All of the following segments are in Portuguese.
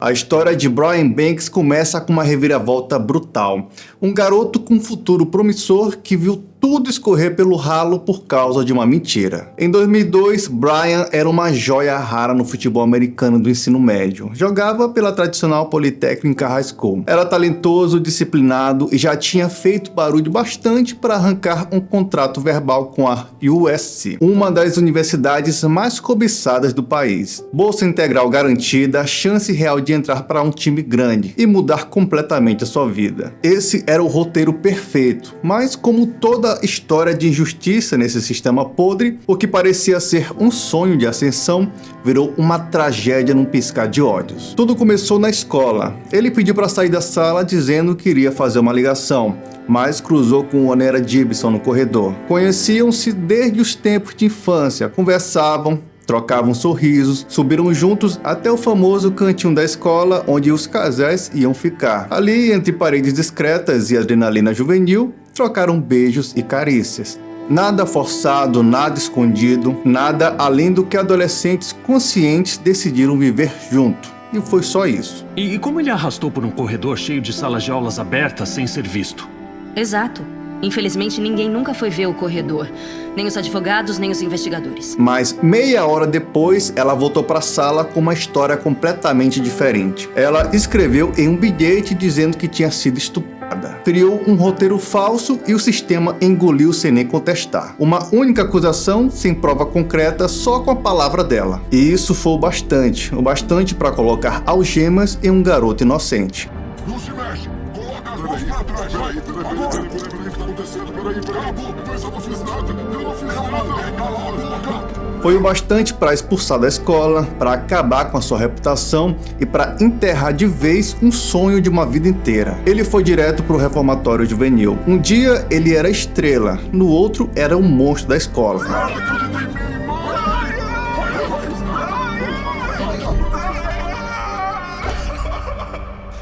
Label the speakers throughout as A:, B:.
A: A história de Brian Banks começa com uma reviravolta brutal. Um garoto com um futuro promissor que viu tudo escorrer pelo ralo por causa de uma mentira. Em 2002, Brian era uma joia rara no futebol americano do ensino médio. Jogava pela tradicional Polytechnic High School. Era talentoso, disciplinado e já tinha feito barulho bastante para arrancar um contrato verbal com a USC, uma das universidades mais cobiçadas do país. Bolsa integral garantida, chance real de entrar para um time grande e mudar completamente a sua vida. Esse era o roteiro perfeito, mas como toda história de injustiça nesse sistema podre, o que parecia ser um sonho de ascensão virou uma tragédia num piscar de olhos. Tudo começou na escola. Ele pediu para sair da sala dizendo que iria fazer uma ligação, mas cruzou com Onera Gibson no corredor. Conheciam-se desde os tempos de infância, conversavam, trocavam sorrisos, subiram juntos até o famoso cantinho da escola onde os casais iam ficar. Ali, entre paredes discretas e adrenalina juvenil, trocaram beijos e carícias. Nada forçado, nada escondido, nada além do que adolescentes conscientes decidiram viver junto. E foi só isso.
B: E como ele arrastou por um corredor cheio de salas de aulas abertas sem ser visto?
C: Exato. Infelizmente, ninguém nunca foi ver o corredor. Nem os advogados, nem os investigadores.
A: Mas meia hora depois, ela voltou para a sala com uma história completamente diferente. Ela escreveu em um bilhete dizendo que tinha sido estuprada. Criou um roteiro falso e o sistema engoliu sem nem contestar. Uma única acusação, sem prova concreta, só com a palavra dela. E isso foi o bastante para colocar algemas em um garoto inocente.
D: Não se mexe! Coloca as mãos pra trás! Peraí, o que tá acontecendo? Peraí, cala a boca! Mas eu não fiz nada! Eu não fiz nada! Cala a boca!
A: Foi o bastante para expulsar da escola, para acabar com a sua reputação e para enterrar de vez um sonho de uma vida inteira. Ele foi direto para o reformatório juvenil. Um dia ele era estrela, no outro era um monstro da escola.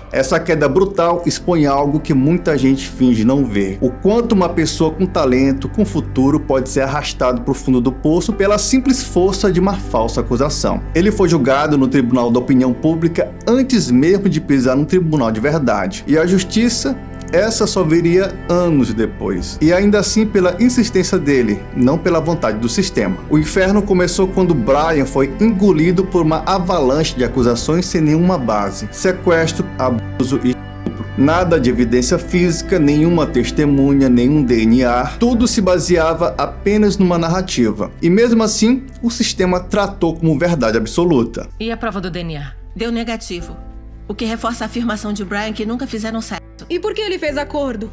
A: Essa queda brutal expõe algo que muita gente finge não ver. O quanto uma pessoa com talento, com futuro, pode ser arrastado para o fundo do poço pela simples força de uma falsa acusação. Ele foi julgado no Tribunal da Opinião Pública antes mesmo de pisar no tribunal de verdade. E a justiça? Essa só viria anos depois. E ainda assim pela insistência dele, não pela vontade do sistema. O inferno começou quando Brian foi engolido por uma avalanche de acusações sem nenhuma base. Sequestro, abuso e estupro. Nada de evidência física, nenhuma testemunha, nenhum DNA. Tudo se baseava apenas numa narrativa. E mesmo assim, o sistema tratou como verdade absoluta.
E: E a prova do DNA? Deu negativo. O que reforça a afirmação de Brian que nunca fizeram sexo.
F: E por que ele fez acordo?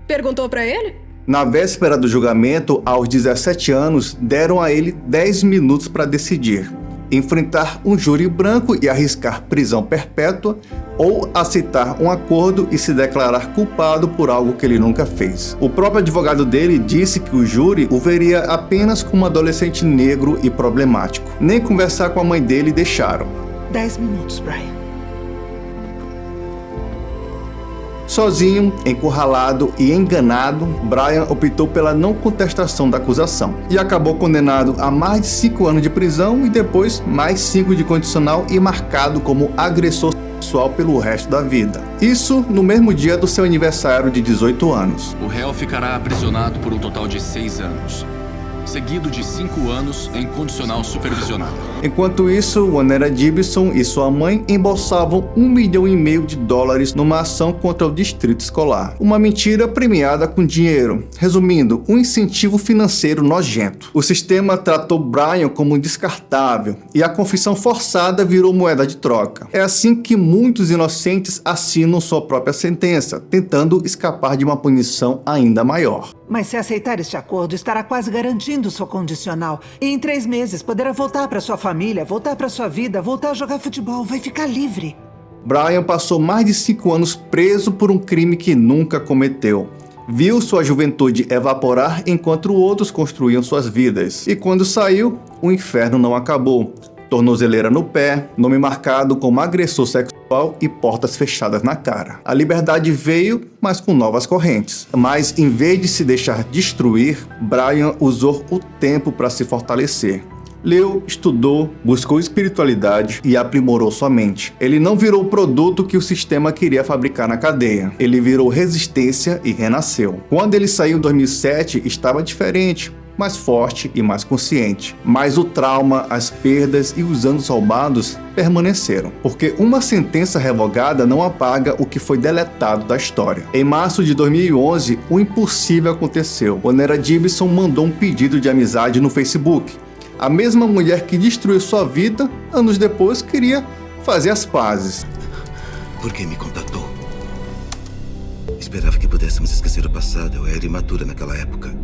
F: Perguntou pra ele?
A: Na véspera do julgamento, aos 17 anos, deram a ele 10 minutos para decidir: enfrentar um júri branco e arriscar prisão perpétua ou aceitar um acordo e se declarar culpado por algo que ele nunca fez. O próprio advogado dele disse que o júri o veria apenas como um adolescente negro e problemático. Nem conversar com a mãe dele deixaram.
G: 10 minutos, Brian.
A: Sozinho, encurralado e enganado, Brian optou pela não contestação da acusação e acabou condenado a mais de 5 anos de prisão e depois mais 5 de condicional e marcado como agressor sexual pelo resto da vida. Isso no mesmo dia do seu aniversário de 18 anos.
H: O réu ficará aprisionado por um total de 6 anos. Seguido de 5 anos em condicional supervisionado.
A: Enquanto isso, Onera Gibson e sua mãe embolsavam $1,5 milhão numa ação contra o distrito escolar. Uma mentira premiada com dinheiro. Resumindo, um incentivo financeiro nojento. O sistema tratou Brian como descartável e a confissão forçada virou moeda de troca. É assim que muitos inocentes assinam sua própria sentença, tentando escapar de uma punição ainda maior.
G: Mas se aceitar este acordo, estará quase garantindo sua condicional. E em 3 meses poderá voltar para sua família, voltar para sua vida, voltar a jogar futebol, vai ficar livre.
A: Brian passou mais de 5 anos preso por um crime que nunca cometeu. Viu sua juventude evaporar enquanto outros construíam suas vidas. E quando saiu, o inferno não acabou. Tornozeleira no pé, nome marcado como agressor sexual e portas fechadas na cara. A liberdade veio, mas com novas correntes. Mas em vez de se deixar destruir, Brian usou o tempo para se fortalecer. Leu, estudou, buscou espiritualidade e aprimorou sua mente. Ele não virou o produto que o sistema queria fabricar na cadeia. Ele virou resistência e renasceu. Quando ele saiu em 2007, estava diferente, mais forte e mais consciente. Mas o trauma, as perdas e os anos roubados permaneceram, porque uma sentença revogada não apaga o que foi deletado da história. Em março de 2011, o impossível aconteceu. Onera Gibson mandou um pedido de amizade no Facebook. A mesma mulher que destruiu sua vida, anos depois, queria fazer as pazes.
I: Por que me contatou? Esperava que pudéssemos esquecer o passado. Eu era imatura naquela época.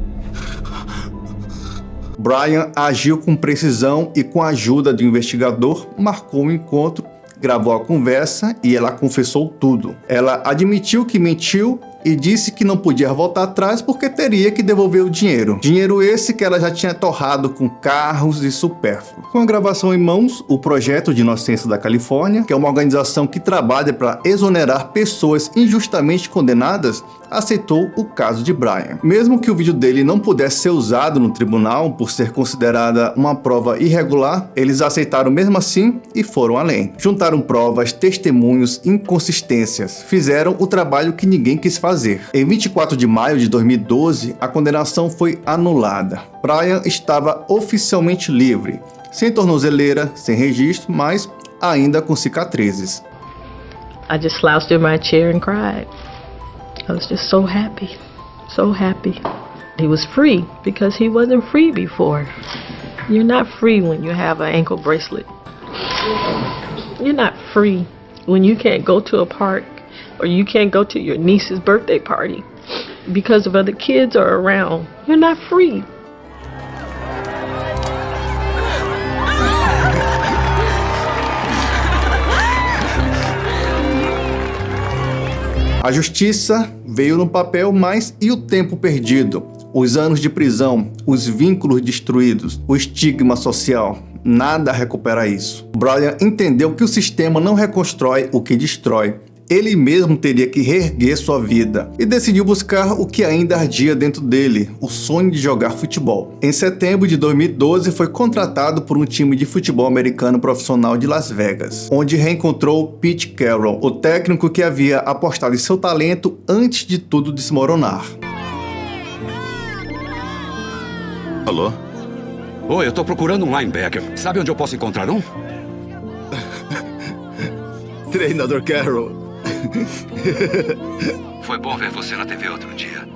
A: Brian agiu com precisão e, com a ajuda do investigador, marcou um encontro, gravou a conversa e ela confessou tudo. Ela admitiu que mentiu e disse que não podia voltar atrás porque teria que devolver o dinheiro. Dinheiro esse que ela já tinha torrado com carros e supérfluo. Com a gravação em mãos, o Projeto de Inocência da Califórnia, que é uma organização que trabalha para exonerar pessoas injustamente condenadas, aceitou o caso de Brian. Mesmo que o vídeo dele não pudesse ser usado no tribunal por ser considerada uma prova irregular, eles aceitaram mesmo assim e foram além. Juntaram provas, testemunhos, inconsistências. Fizeram o trabalho que ninguém quis fazer. Em 24 de maio de 2012, a condenação foi anulada. Brian estava oficialmente livre, sem tornozeleira, sem registro, mas ainda com cicatrizes.
J: I just slouched in my chair and cried. I was just so happy, so happy. He was free because he wasn't free before. You're not free when you have an ankle bracelet. You're not free when you can't go to a park or you can't go to your niece's birthday party because of other kids are around. You're not free.
A: A justiça veio no papel, mas e o tempo perdido? Os anos de prisão, os vínculos destruídos, o estigma social? Nada recupera isso. Brian entendeu que o sistema não reconstrói o que destrói. Ele mesmo teria que reerguer sua vida e decidiu buscar o que ainda ardia dentro dele, o sonho de jogar futebol. Em setembro de 2012, foi contratado por um time de futebol americano profissional de Las Vegas, onde reencontrou Pete Carroll, o técnico que havia apostado em seu talento antes de tudo desmoronar.
K: Alô? Oi, eu tô procurando um linebacker. Sabe onde eu posso encontrar um?
I: Treinador Carroll.
K: Foi bom ver você na TV outro dia.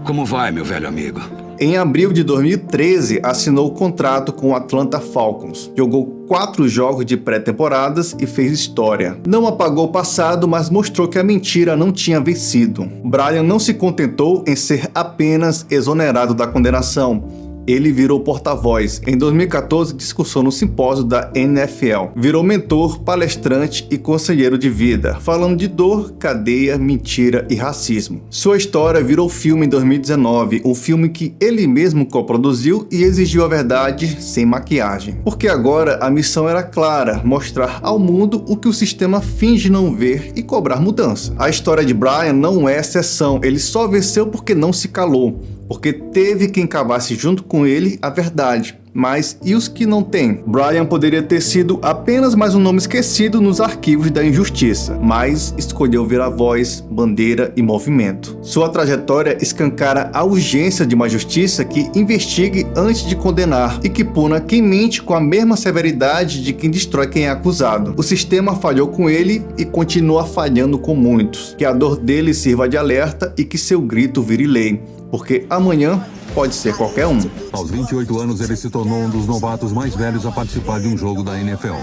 K: Como vai, meu velho amigo?
A: Em abril de 2013, assinou o contrato com o Atlanta Falcons. Jogou 4 jogos de pré-temporadas e fez história. Não apagou o passado, mas mostrou que a mentira não tinha vencido. Brian não se contentou em ser apenas exonerado da condenação. Ele virou porta-voz. Em 2014, discursou no simpósio da NFL. Virou mentor, palestrante e conselheiro de vida, falando de dor, cadeia, mentira e racismo. Sua história virou filme em 2019, um filme que ele mesmo coproduziu e exigiu a verdade sem maquiagem. Porque agora a missão era clara, mostrar ao mundo o que o sistema finge não ver e cobrar mudança. A história de Brian não é exceção, ele só venceu porque não se calou. Porque teve quem cavasse junto com ele a verdade. Mas e os que não têm? Brian poderia ter sido apenas mais um nome esquecido nos arquivos da injustiça, mas escolheu virar voz, bandeira e movimento. Sua trajetória escancara a urgência de uma justiça que investigue antes de condenar e que puna quem mente com a mesma severidade de quem destrói quem é acusado. O sistema falhou com ele e continua falhando com muitos. Que a dor dele sirva de alerta e que seu grito vire lei. Porque amanhã pode ser qualquer um.
L: Aos 28 anos, ele se tornou um dos novatos mais velhos a participar de um jogo da NFL.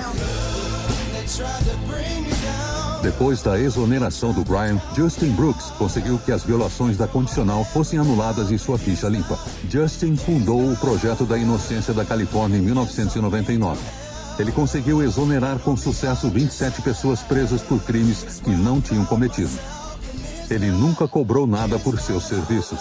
L: Depois da exoneração do Brian, Justin Brooks conseguiu que as violações da condicional fossem anuladas e sua ficha limpa. Justin fundou o Projeto da Inocência da Califórnia em 1999. Ele conseguiu exonerar com sucesso 27 pessoas presas por crimes que não tinham cometido. Ele nunca cobrou nada por seus serviços.